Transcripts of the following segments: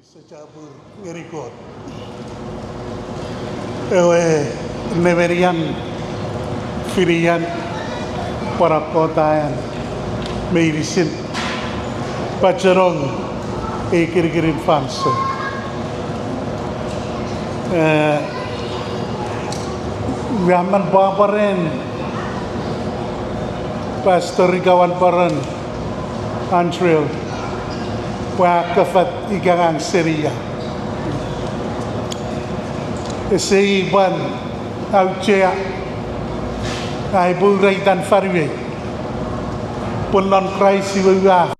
Secabur ngerikot. Ewe neverian firian para kotaan meirisin pacarong kirikirin fanso. Gaman paparen pastor ikawan paran Antrail Wakafat ikangang Syria. Seiban aucea ay buray dan farwe. Punon Christ iwa.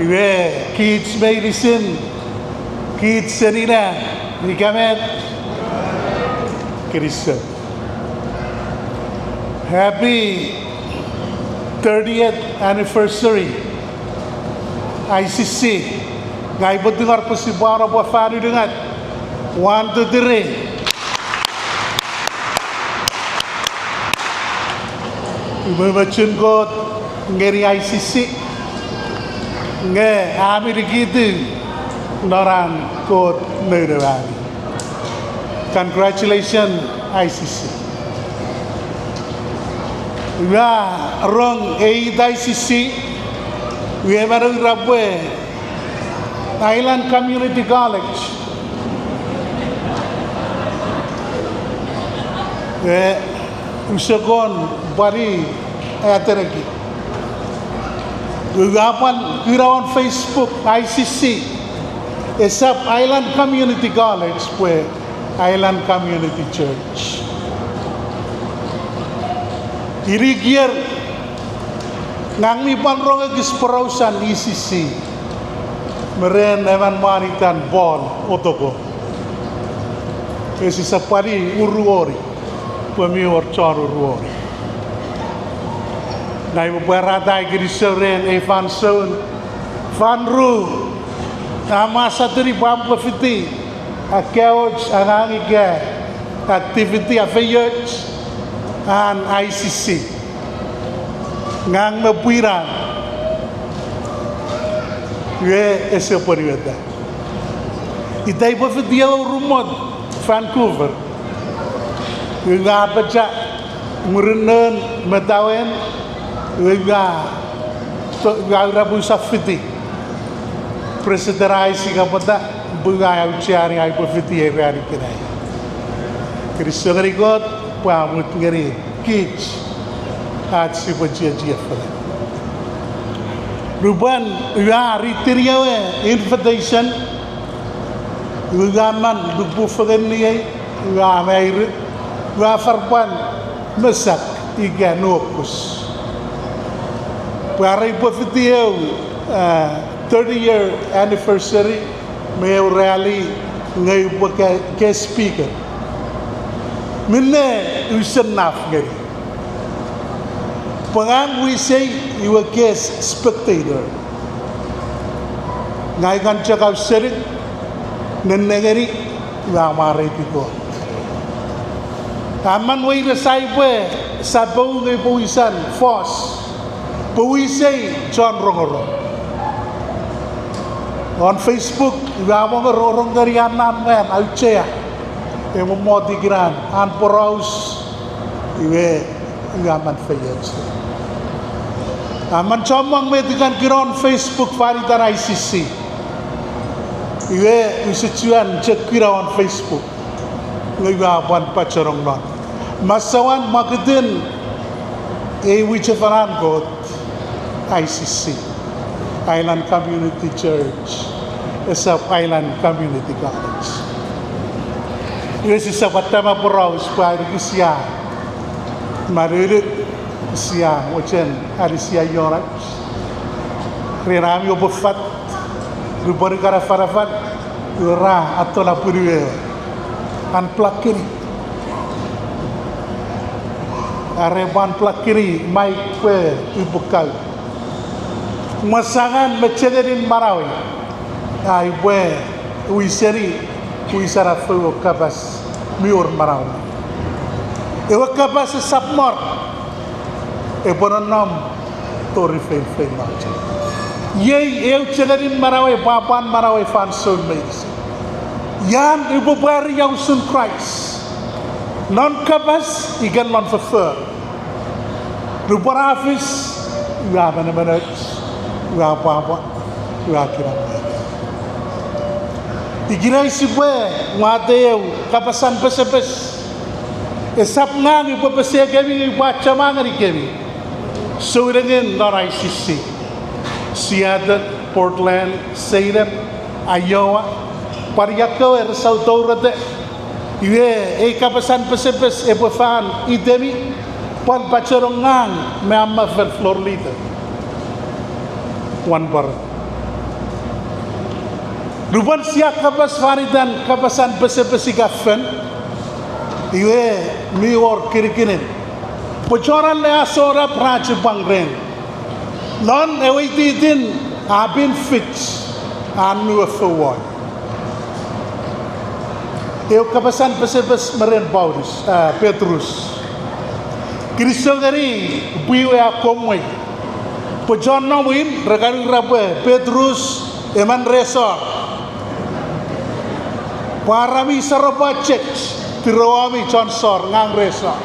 Iwe kids medicine kids serina nikamet Kristen. Happy 30th anniversary ICC ngai dengar persibara buafani dengan 1 2 3 memacun god ngeri ICC nge ami dikitu naran god nedawani. Congratulations ICC. Ya, rong ICC, we have a rabwe Island Community College. Usagon bari ateraki. Ugapan kirawan Facebook ICC. Esap Island Community College, we Island Community Church. Irigier ngang mi panrong agis perausan ICC meren evan maritan bol otoko esi sapari uruori pemior chor uruori nai berada griseren evan soun vanru nama satri bampa fiti akauj anangi ga activity affairs an ICC ngang napuiran ye ese periweta itai dia rumot Vancouver nga baca murenen metawen nga rabu safiti presederai singapota bunga au ciari ai pofiti e reali kinai Kristen rigot pamut ngeri kids at si pajia fala ruban ya riteriawe invitation ugaman dubu fagen ni ya mair ya farban mesak iga nopus para ipofitio 30-year anniversary may rally ngay guest speaker Mine usen naf gari. Pengang we say you a guest spectator. Ngai kan cakap serik nenegeri ngamare tiko. Taman we resai pe sabau ngai puisan force. Puisai John Rongoro. On Facebook ngamong rorong dari anan men aucea. Emo modi gran an poraus iwe ngaman fayets aman chomang medikan kiron Facebook varitan ICC iwe usituan cek kiron Facebook ngiwa ban pacarong non masawan magden wichefaran got ICC Island Community Church Esap Island Community College. Isi sabat tema peraus pada usia, maririt usia, macam hari usia orang, renami obofat, rupanya cara farafat, ora atau lapuriwe, anplak kiri, areban plak kiri, mic pe ibukal, masangan mencederin marawi, ay be uiseri. Kuisara feu kabas miur marau. Ewa kabas sapmor. E bononom tori fail macam. Yei eu cagarin marawai papan marawai fanson meis. Yan ibu bari yang sun Christ. Non kapas ikan non prefer. Ruparafis ya mana-mana ya apa-apa ya kira-kira. Igirai sibwe ngateu kapasan pes-pes. Esap ngang ibu pesi kami baca mangari kami. Suringan non ICC. Seattle, Portland, Salem, Iowa, Pariakaw, Sautorate, Iwe, kapasan pes-pes, epofan, idemi, pan pacarongan, meama ver Florida. One bar. Rupan siak kapas faridan, kapasan pes-pes ikafen, Iwe, New York, kirikinin. Pocoran lea sora praja bangren. Non ewaitidin abin fits anu forward. Eu kapasan pesebes meren Paulus, Petrus. Kristo gari biwe akomwe. Pojon nawin rekan rabe Petrus eman resort. Parami saroba cek tirawami chonsor ngang resort.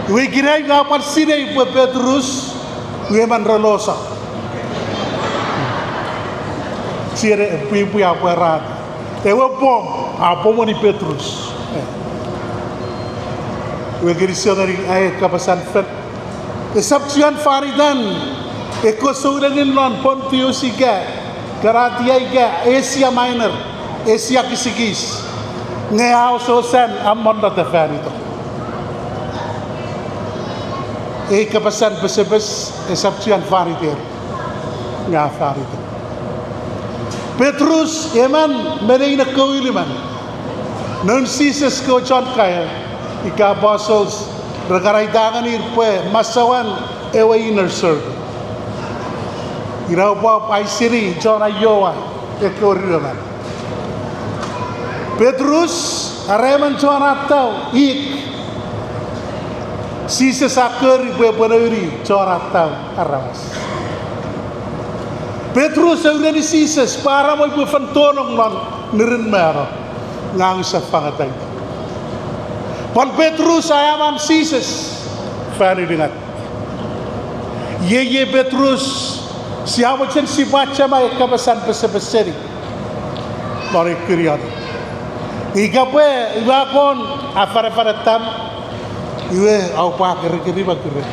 We kirai ngapan sini buat Petrus. Weman relosa. Sire pipu ya perat. Ewa bom, apa mo ni Petrus. We gerisyo dari ay kapasan fet. Esapsian faridan. Eko saudanin non Pontius iga, Galatia iga, Asia Minor, Asia kisikis. Ngayaw sosan amon na tefanito. Kapasan pesebes esapsian fariter nga fariter Petrus eman menina kauiliman non sises ko John kaya ika apostles regaraitangan irpe masawan ewa inner circle iraw pa paisiri John ayowa ekoriman Petrus areman John ataw ik si sesakar ibu penari corak tahu aramas. Petrus sudah di sises para mau ibu fantonong non nirin mero ngang sa pangatay. Pan Petrus ayaman sises fani dengat. Ye Petrus siapa cen si baca mai kapasan pesepeseri. Mari kirian. Igape ibakon afare tam. Iwe au pa kiri bakire.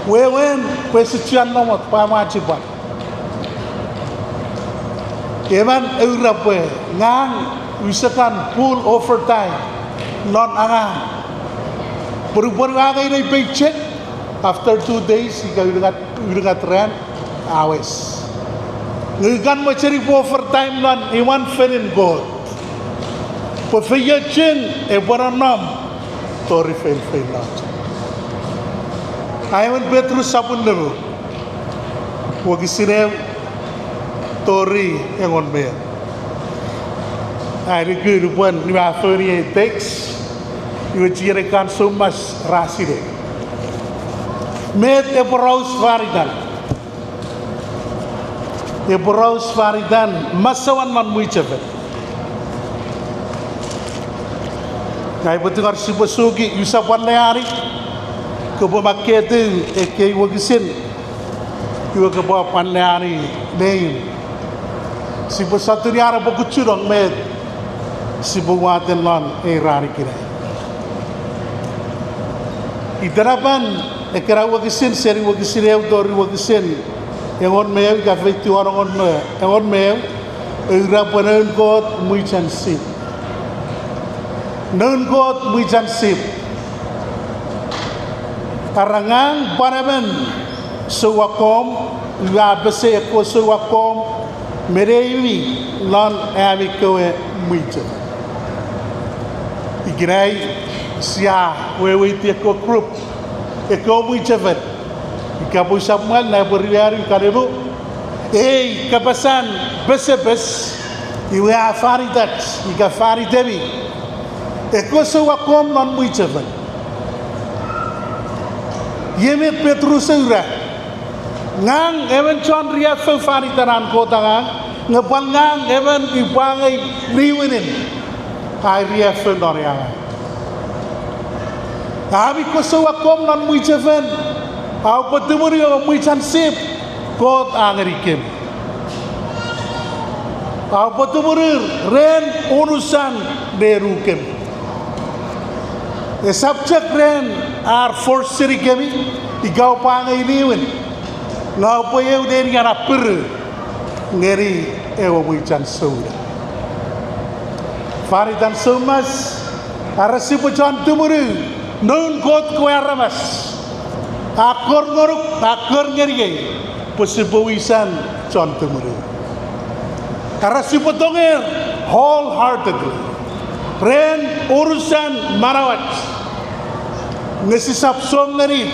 Wewen pesician nomot pa macipat. Eman Europe ngang wisakan full overtime non anga. Berubah ngagai nai paycheck after 2 days ika udah rent awes. Ngikan macari overtime non iwan fenin gold. Pefeyachen baranam Tori fail lot. Ayaman Petrus sapun dulu. Wagi sinew Tori engon me. Ay rupan ni ma 38 takes. Iwa cirekan sumas raside. Met eporaus faridan masawan man muicafet. Kaya betul harus dipesugi Yusapan leari kebemakete eke wagisin iwa kebapan leari nein si pesatu ni arah berkucurang med si buatan lon rari kira itarapan ekera wagisin seri wagisin dori wagisin engon meu kafe tu orang engon meu irapan kot muican si non God muijan sip karangang paramen suwakom labese ko suwakom merewi lan ami koe muijan igrai sia wewe ti ko group ko muijan ikabu samuel na beriari karebu kapasan bes iwe afaridat ikafari debi Eko suwakom non muicavan. Yeme Petrus ura ngang even John ria fari tanan ko tangang ngepal ngang even ibangai liwinin hai ria fenorianga abi ko sawa kom non mui cheven au patumuri o mui chansip kot angerikem au patumuri ren urusan derukem the subject ren are force siri kemi igaw pangai liwin ngau po eu deri ngara per ngeri ewa mui chansura fari dan sumas arasi po John tumuri non kot ko aramas akor ngoruk akor ngeri posibuisan John tumuri arasi po tonger wholeheartedly ren urusan marawat ngesisap som ngeri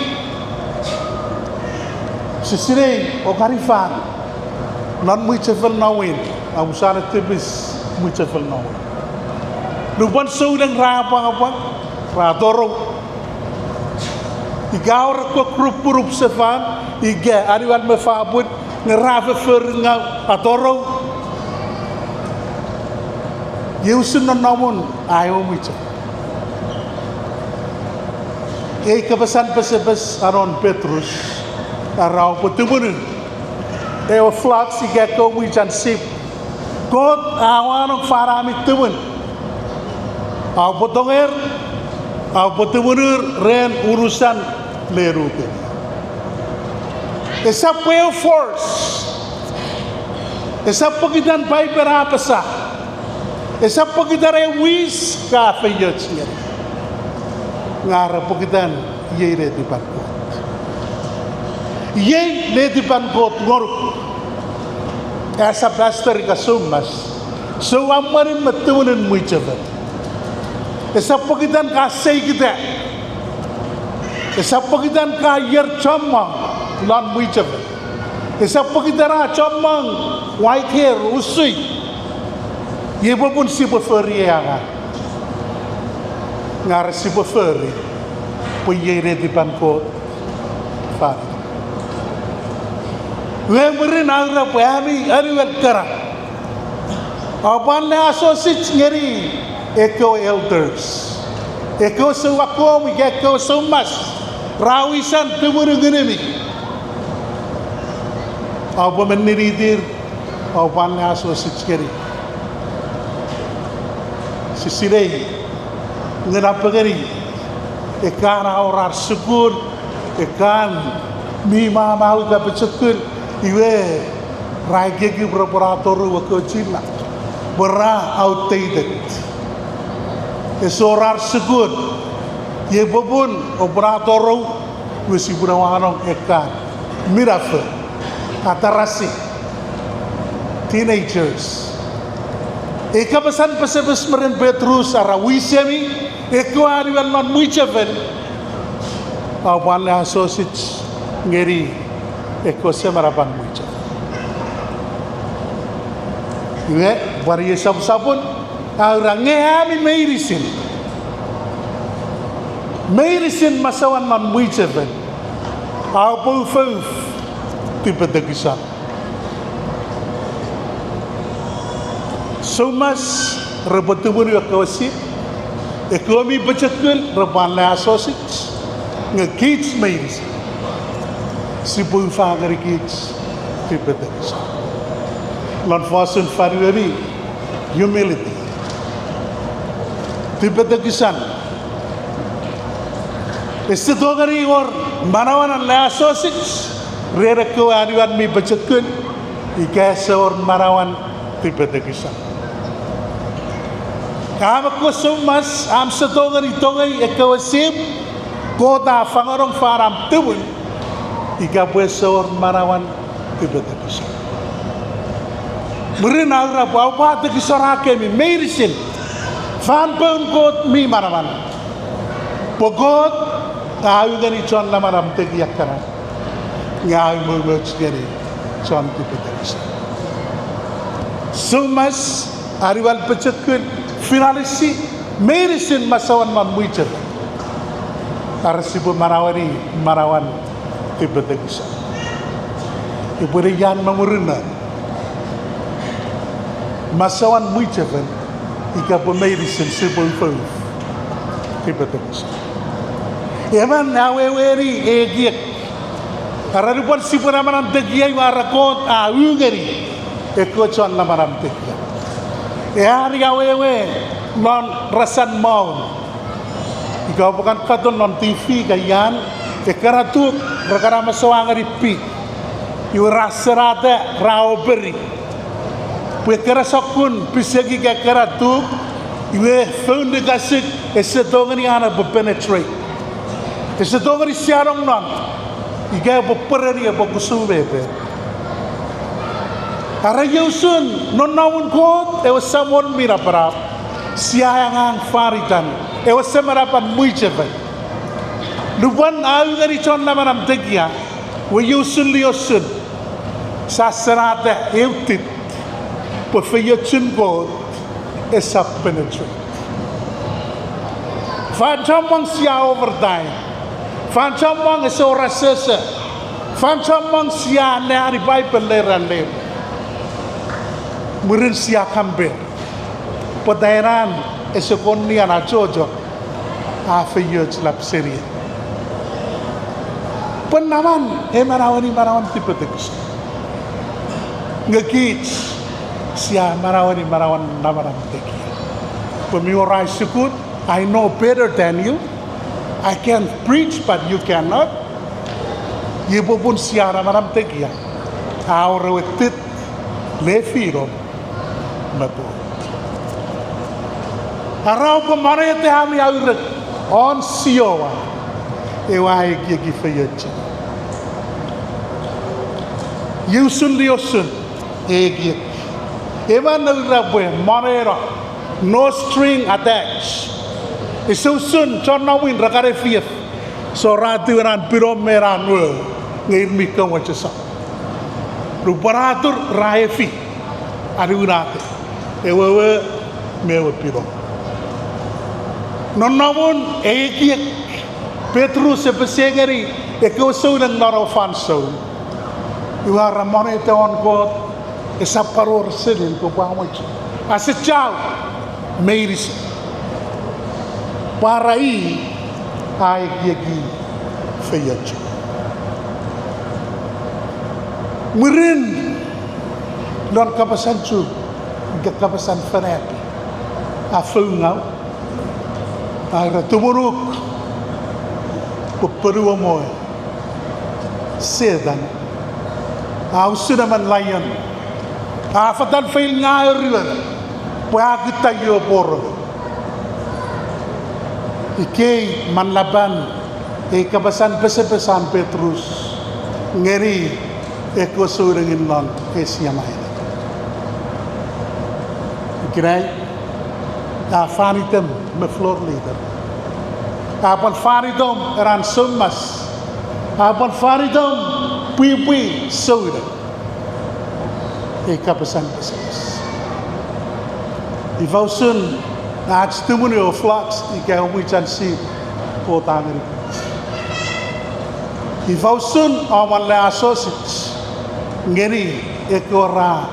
sisirei o karifan non mui chevel nawin abusana tibis mui chevel nawin lupan saudang apa radoro igawar ko krup sefan iga ariwan mefabut ngerafe fernga atoro yusun non namun ayo mui chevel kepesan pesebes aron Petrus arau petumun ewa flak si geko wijan sip kot awan farami tumun au potonger au petumunur ren urusan leruke esa peo force esa pagitan bai berapasa esa pagitan wis ka feyotnya ngara pagitan yere di barko Yei ledi ban got ngoruk asa blaster ka sumas so amarin matunan mui chevel esa pagitan ka sei kita esa pagitan ka yer chamang lan mui chevel esa pagitan chamang white hair usui ye pun si preferi anga ngar si preferi pu ye ledi ban got far Wemerin agra pahami ariwat kara. Apan na associates ngeri eko elders. Eko sewakom eko sumas rawisan tumuru genemi. Apa meniridir apan na associates ngeri. Sisirei ngenapa ngeri ekara orar syukur ekan mima mau ka pecekul iwe raige ki preparator wako China bera outdated esorar segun ye bobun operator wisi bunawanong ekan mirafe atarasi teenagers ekapasan pesebes meren Petrus ara wisemi ekwariwan man muicheven awan la sausage ngeri ekose marapan muicha iwe bari sabun orang ngehami meirisin masawan man muicha ben apa fuf tipe tegisan sumas rebetubun ya kawasip ekonomi becekul reban la sausage ngekits meirisin si pun fangari kids tipe tegisan lan fasun fariwemi humility tipe tegisan istidogari or manawan la sausage rere ko ariwan mi becekun ikasa or manawan tipe tegisan kama ko sumas am sedogari togai ekawasip kota fangarong faram tubun ika puesor marawan tiba tekis. Merin agra apa tekisarake mi meirisin fan pun kot mi marawan. Pogot ayu gani chon la maram teki yakara. Ngai much gani chon tiba tekis. Sumas ariwal pecekun finalisi meirisin masawan man muicer. Arsibu marawani marawan tiba tekis. Ibu yan manguruna. Masawan muichavan. Ika pumerisin sibul fuf. Ibatus. Eman aweweri egiak. Kararupan sipura manam tegiai warakot ugeri. Ekochon na manam tegia. Hari awewe non rasan maun. Ikaw bukan katon non TV kayan. Ekaratuk rakara masawang ripi. Iu rasarada rao beri. Pekara sakun pisagi ekaratuk. Iwe phone de gasik esetongani ana penetrate. Esetongani siarong non. Iga beperari abakusubebe. Arayusun non naun kot ewasamon mira parap. Siayangang faritan ewasamarapan muichevan. Luban ayu dari chon namanam tegia. Wayusun liosun. Sasarada eutit. Pefayusun kot esap penetrate. Fanchamang sia overtime. Fanchamang esora sese. Fanchamang sia nari bai pelerande. Murin sia kambe. Podairan esokoni ana jojo. Afayut lap seri. Penaman marawan tipe tekus. Ngekits sia marawan namaram teki. Pemiurai sukut, I know better than you. I can preach, but you cannot. Ibu pun sia namaram teki ya. Aur wetit lefiro mabu. Harau pemare te hami aurek on siowa. Ewa egi fayetche. Yusun liosun egi. Ewa naurabwe marera no string attached. Isusun chonawin rakare fief. So ratu ran piro meran we ngir mikang wachesa. Ruparatur raefi ariunate. Ewa mewa piro. Nonawun egi Petrus sepesegeri ekoso ng narafanso. Iwara monete on God esaparor sedin ko pamoj. As a child, meiris para ay giagi feyach. Murin lon kapasan chu kapasan fanet. Afungau ay tumuruk Perua moy sedan sudah man lion fatan fail ngair pa kita yo por ikay manlaban kabasan pesan Petrus ngeri eko surengin non siamay ikray fanitem me floor leader Apan faridom eran sumas. Apan faridom pui sauda. Kapasan pesanas. Ivausun na testimony of flocks ikaw wichan si kota Amerika. Ivausun awan le associates ngeri ekora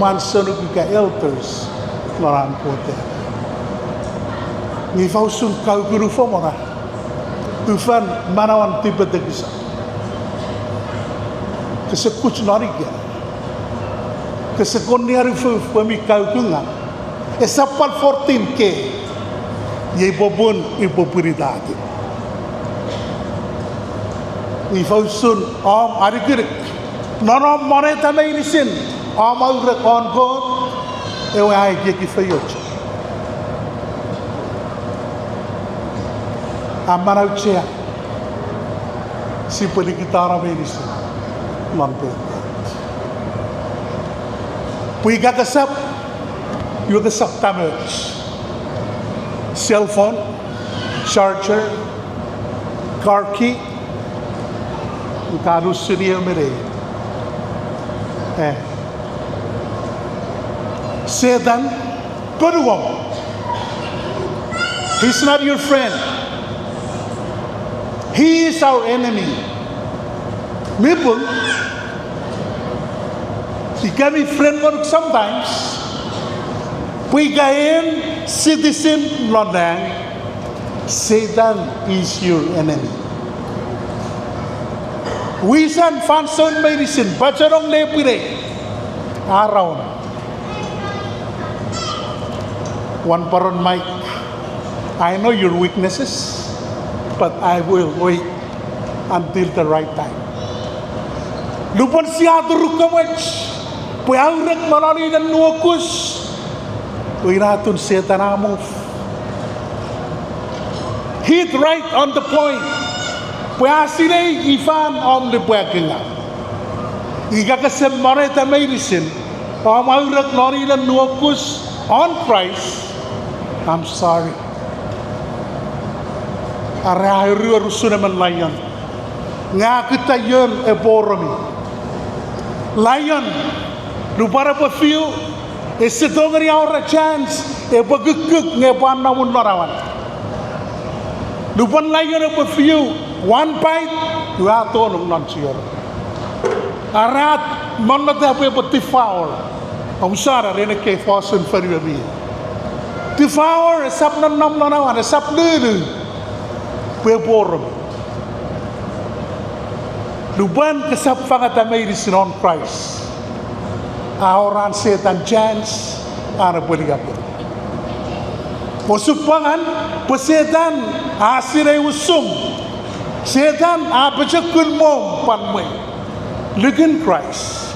mansonu ika elders loran kota. Ni fausun kau guru fomona ufan manawan tiba tegisa kesekuch nariga kesekon niari fu pemi kau kunga esapal 14K ye bobun ipopuridade ni fausun arigir nono moneta meirisin au rekon ko ewe ai ki fayoch Amarau cia, si pelikitara medis, mampu. Puiga kesap, you kesap damage. Cell phone, charger, car key, utarus suria mere. Sedan, peruam. He's not your friend. He is our enemy. Mipul, Kami framework sometimes, Pugain citizen London, Satan is your enemy. Wisan fanson medicine, Bacharong lepire, around. One paron Mike, I know your weaknesses, but I will wait until the right time. Lupon siya turukamach, puyawrek malali dan nuakus, Wiratun setanamo. Hit right on the point. Puasile ifan om le puakinga. Igakasem mareta medicine. Pamaurak norilan nuakus on Christ. I'm sorry. Arahiru rusunaman lion. Nga kita yon eboromi. Lion. Lupara pa few. Setongari aura chance bagukuk ngepan namun narawan. Lupan layan apa few one bite you have to non sure. Arat manat apa devour. Usara rene ke fasen fariwi. Devour sab nam narawan sab lulu. Peporum. Lupan kesab fangat medicine on Christ. Orang setan chance ana boleh gapur. Posupangan pesetan asire usum. Setan abacakul mom panwe. Look in Christ.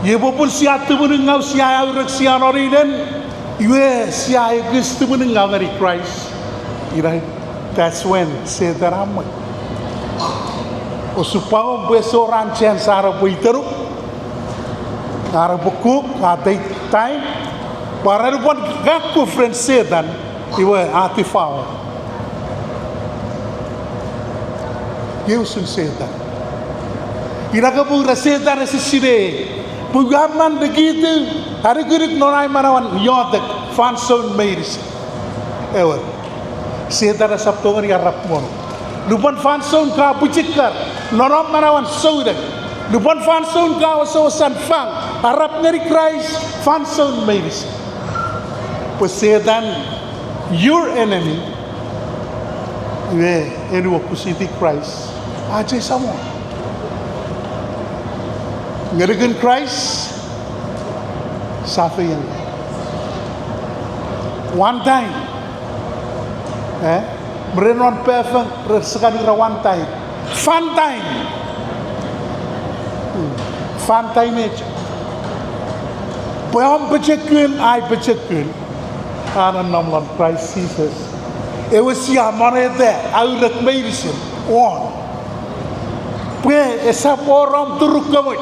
Ye bopun siat tu menengau siat urak siat oriden. Ye siat gus tu menengau ngari Christ. Right? That's when setan amat. Posupangan besoran chance ara boiteruk. Ara buku ada time para rupan gaku friend sedan iwa atifau Yesus sedan ira kapu sedan sisire pugaman begitu hari kurik nonai manawan yotek fanson meiris ewa sedan sabtu ngari arap mon lupan fanson ka pucikar nonom manawan saudak lupan fanson ka wasosan fang Arab ngeri Christ fanson medicine. Setan your enemy. We enu kusiti Christ. Aja sama. Ngerikan Christ. Safi yang. One time. Merenon perfect sekali one time. Fun time. Fun time aja. Puyam pecekun, I pecekun. Ana namlan Christ Jesus. Ewa siya manete, aurak medicine. On. Puye esap orang turuk kamut.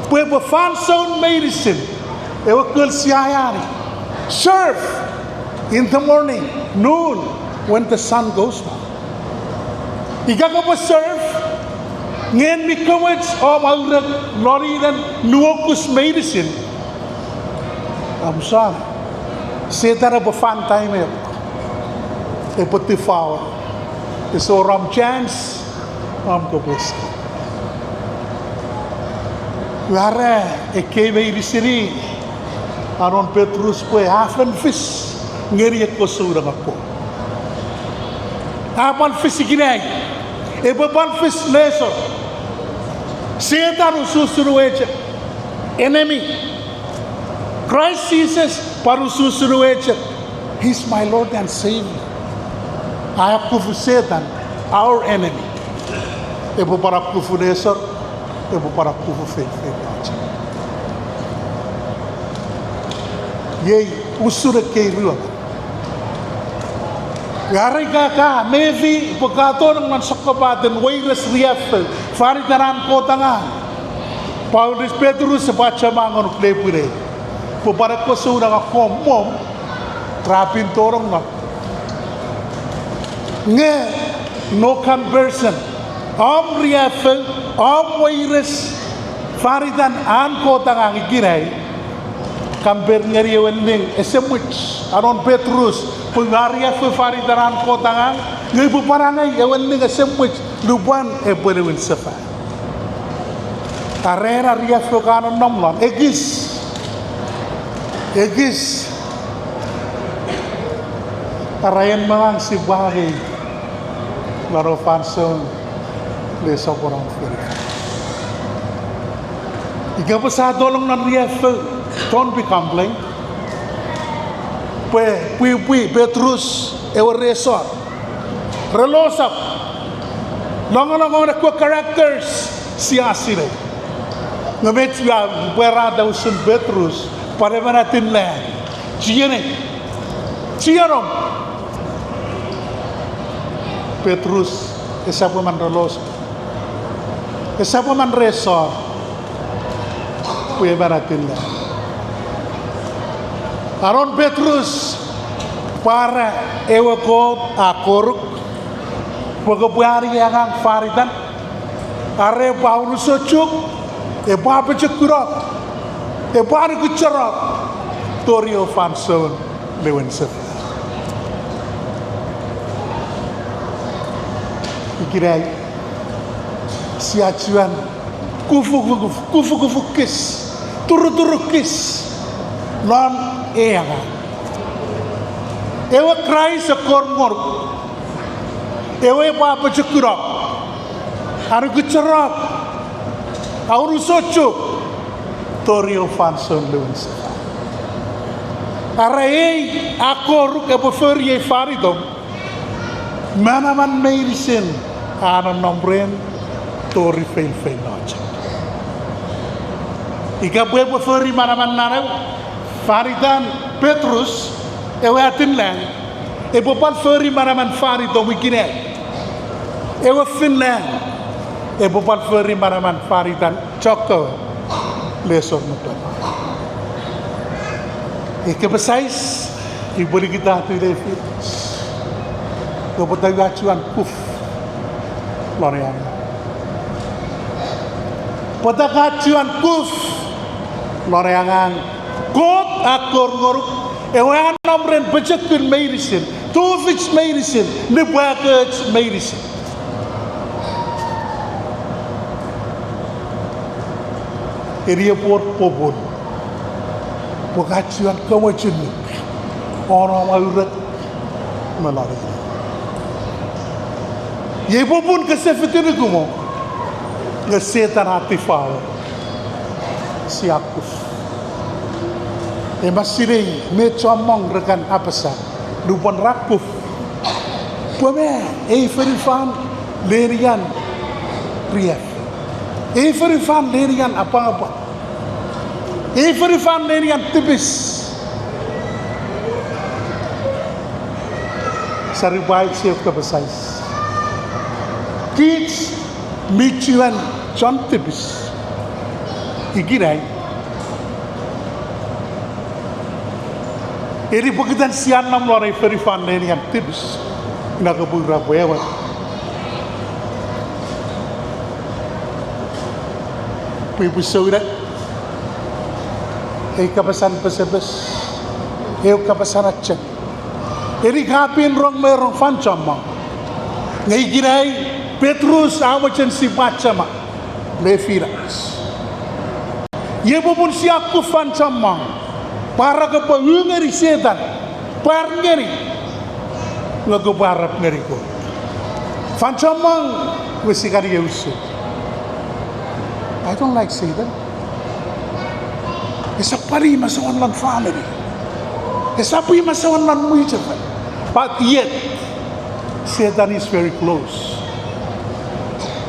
Puye befanson medicine. Ewa kul siya yari. Serve in the morning, noon, when the sun goes down. Ika ka pa serve. Ngayon mi kamut, aurak noridan nuokus medicine. I'm sorry. Setan apa fun time ya? Epati foul. So ram chance, ram kebus. Wara ekebe di sini. Aron Petrus pun hafan fish ngeri ko surang ako. Hafan fish ginay. Ebaban fish lesson. Setan ususuru eja. Enemy. Christ Jesus parususuruecha. He's my Lord and Savior. I have kufu Satan, our enemy. Ebo para kufu nesor, ebo para kufu faith. Yei usura kei rua. Gari ka mevi pagkato ng mansakabaten virus riafel faritaran ko tanga. Paulus Petrus sa bacha mangon klepure. Para ko surang ako mom trapin torong na nge no conversion riafel virus faridan an ko tangang ikinay kamber ngeri wending esemuch aron Petrus pungariafel faridan an ko tangang ngibu parangay wending esemuch luban e berewin sefa Arena riaf kanan nomlon egis arayan mangang si bahay laro fanson le soporang firi ika pasado long nan riaf don't be complain pui Petrus ewa resort relosap long na ko characters siasire ngamit ya berada usun Petrus pada manatin lang ciarom Petrus esapo man relos esapo man resort puye manatin lang aron Petrus para ewa ko akoruk pagkabuhari yang faridan are Paulus socuk e bapa cekurap e bari kucerap torio fanson lewen sef ikirai siacuan kufu kis turu kis non eanga ewa krai sekormor ewa bapa cekurap are kucerap Auru socuk torio fanson luns. Arai aku ruk apa ferie faridom. Mana man medicine ana nombren tori fail noche. Ika buat ferie mana man nana faridan Petrus ewa Finland. Ebo pan ferie mana man faridom ikine. Ewa Finland. Bukan feri maraman faridan cokto lesor mutan. Kebesais ibu kita tu David. Kebetulan gacuan kuf Loreang. Pada gacuan kuf Loreangan. God akor ngoruk. Ewan nomren bejekun medicine. Tufix medicine. Nebagaj medicine. Iria port pobon, pekacuan kewajin, orang aurat melari. Ye pobon kesefetin kumo, kesetan hati fal, siakus. Masih deh, mecamong rekan apa sah, dupan rakuf. Pome, verifan lerian riak. Verifan lerian apa-apa. Verifan lerian tipis. Sari baik siap kebesais. Kids micuan John tipis. Ikirai. Eri begitan sian nam lori verifan lerian tipis. Nak kebura buewan. Ibu saudara, kapasan pesebes, kapasan aceh. Eri kapin rong merong fancama. Ngai girai Petrus awacen si bacama lefiras. Ye pun si aku fancama. Para kepaungeri setan, par ngeri, ngagobarap ngeri ko. Fancama wesikari yeusu. I don't like Satan. It's a pari masawan lang family. It's a pari masawan lang muicha. But yet, Satan is very close.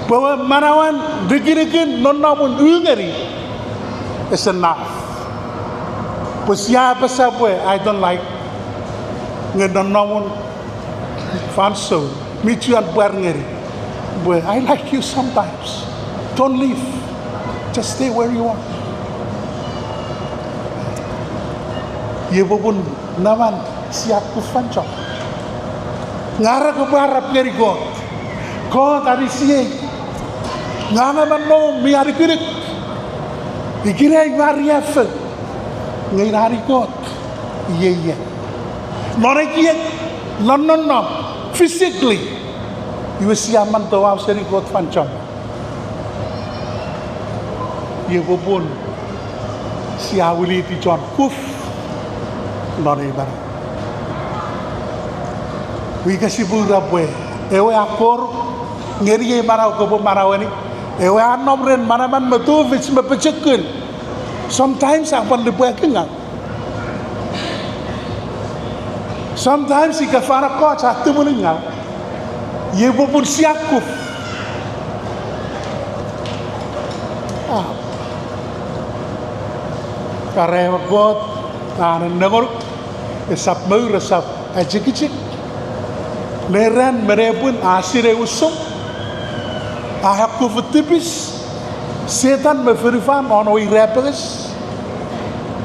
Bahwa manawan dikirikin non namun ungeri is enough. Siapa siapa I don't like non namun fanso micuan barngeri. But I like you sometimes. Don't leave. Just stay where you are. Ye pun naman siap kufanco. Ngara ke barat ngeri God. God ari siye. Ngana man no mi ari kirik. Dikirai variaf. Ngai hari God. Ye. Norekiye non. Physically. You siaman to aw seri God fanco. Ye pun si awili ti John Kuf non ibar. Wi kasi pura bue. Ewe akor ngeri marau ko marau ni. Ewe anom ren manaman betul vis mepecekun. Sometimes apan lebuh kengang. Sometimes ika fana ko satu menengal. Ye pun siakuf. Karena God tahan nengor esap mau resap aja kecil. Leran merepun asire usum. Ahak ku futipis. Setan mefirifan ono irepes.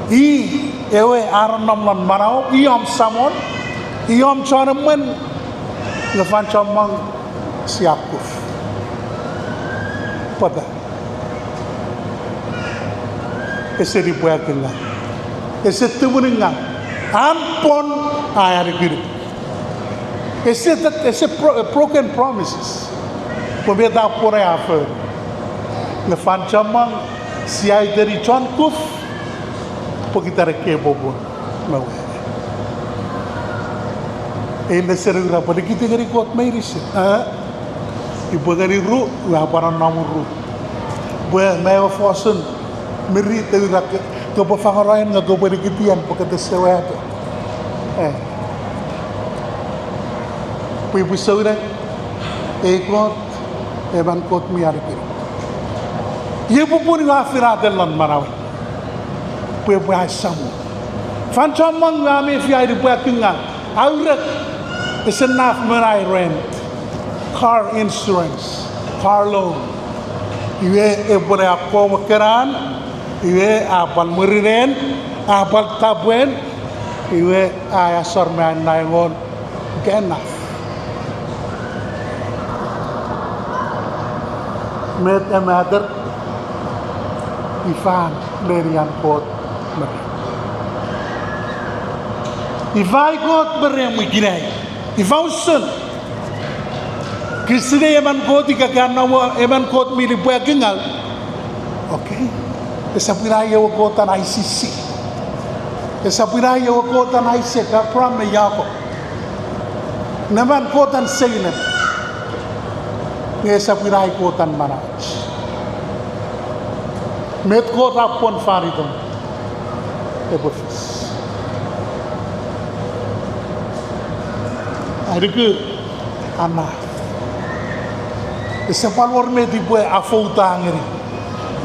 Ewe aranam lan manau iom samon iom chonemen ngefan chomang siakuf. Pada. Ese dibuat dengan, ese tubuh dengan, ampun ayat guru. Ese broken promises. Pembeda pura apa? Ngefan camang siai dari John Kuf, pokita reke bobo, mau. Ini seru apa? Kita gari kuat mairis. Ibu gari ru, apa nama ru? Buat mau fosun. Meri tu rak ke pefangaran ngak ke berikitian pakai sewa tu. Pui saudara, ekot, evan kot miar kiri. Ia pun ngafir adalah maraw. Pui samu. Fancam mengami fiai di pui kengang. Aurat senaf merai rent, car insurance, car loan. Ia boleh aku makeran. Iwe apal muriren, apal tabuen, iwe ayasor main naingon genaf. Met emader ifan lerian kot mer. Ifai kot berem iginai. Ifausun. Kisne eman kot ikakarna eman kot mili buat kengal. Okay. Esa piraya wakotan ICC. Esa piraya wakotan ICC kapram na yako. Naman kotan seinan. Esa piraya kotan manaj. Met kota pon faridon. Ebofis. Adiku ana. Esa palwar me di bue afouta ngeri.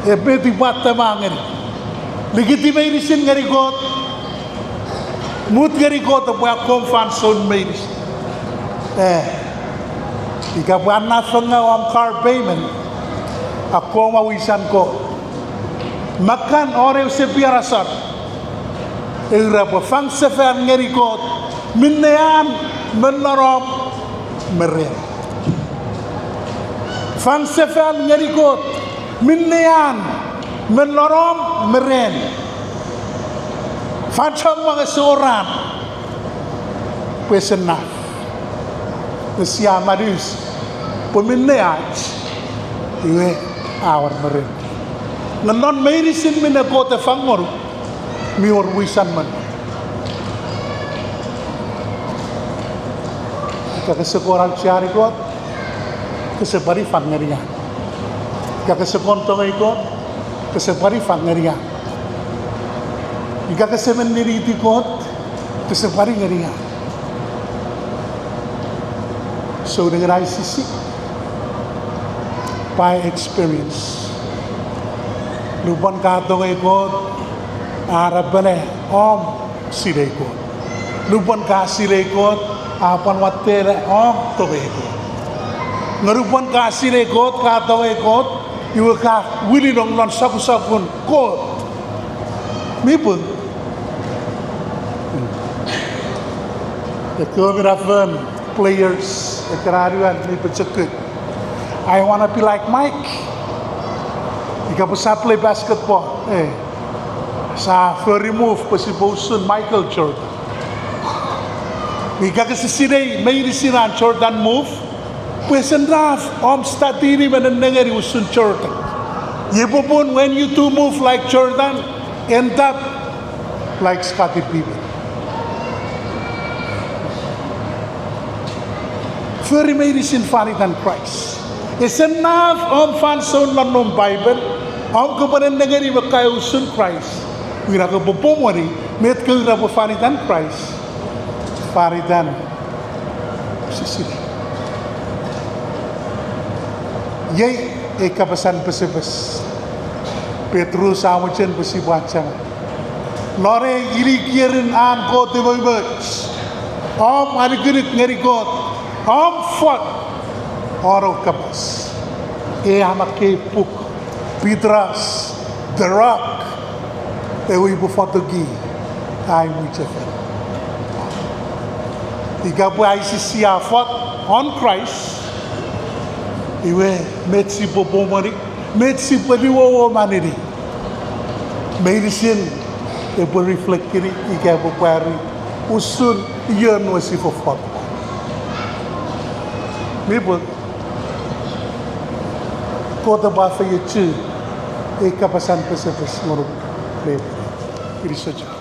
Ebe di bata mangeri, ligiti meirisin ngari got, mut ngari got apu akom fan son meiris. Ika pu anak fenga am car payment, akom awisan ko. Makan ore sepiar asar, ira pu fang sefer ngari got, minnean menorop meren. Fang sefer ngari got. Minnean menolong meren facam mga seorang pesenah siapa dis peminnean iwe awar meren nanon meirisin mina kota fangor mior wisan man kesekoran cari kot kesepari fangerian jika kesekontong ikut, kesepari fangeria. Jika kesemendiri ikut, kesepari ngeria. So dengan ICC, by experience, lupan katong ikut, Arab bane om sila ikut. Lupan kasih ikut, apan watere om to ikut. Ngarupan kasih ikut, katong ikut. Iwa ka wili dong lan saku-sakun kot mipun the choreographer players ekararian mipun cekut I wanna be like Mike ika pesa play basketball sa remove pesi bosun Michael Jordan ika kesisirei meirisiran Jordan move Pesen draft om statini menengari usun Jordan. Yepupun, when you two move like Jordan, end up like Scottie Pippen. Very medicine faritan Christ. It's enough om fan son lanom Bible. Om kepada negeri bekai usun Christ. Wira ke bopomori met ke wira faritan Christ. Faritan sisi. Yai kapasan pesebes. Petrus amuchen besi baca. Lore iri kirin an ko teboy bach. Om arigirik ngeri kot. Om fot. Oro kapas. Amake puk. Pedras. The rock. Ewi bufotogi. Ay muchafer. Ikapu ICC fought on Christ. Iwe metsi popomari. Metsi pariwo maniri. Medicine. Epo reflect kiri. Ikapu pari. Usun. Iyon wasi fought. Mibut. Kota ba fa yechi. Kapasan pesepes ngorok. Kiri saja.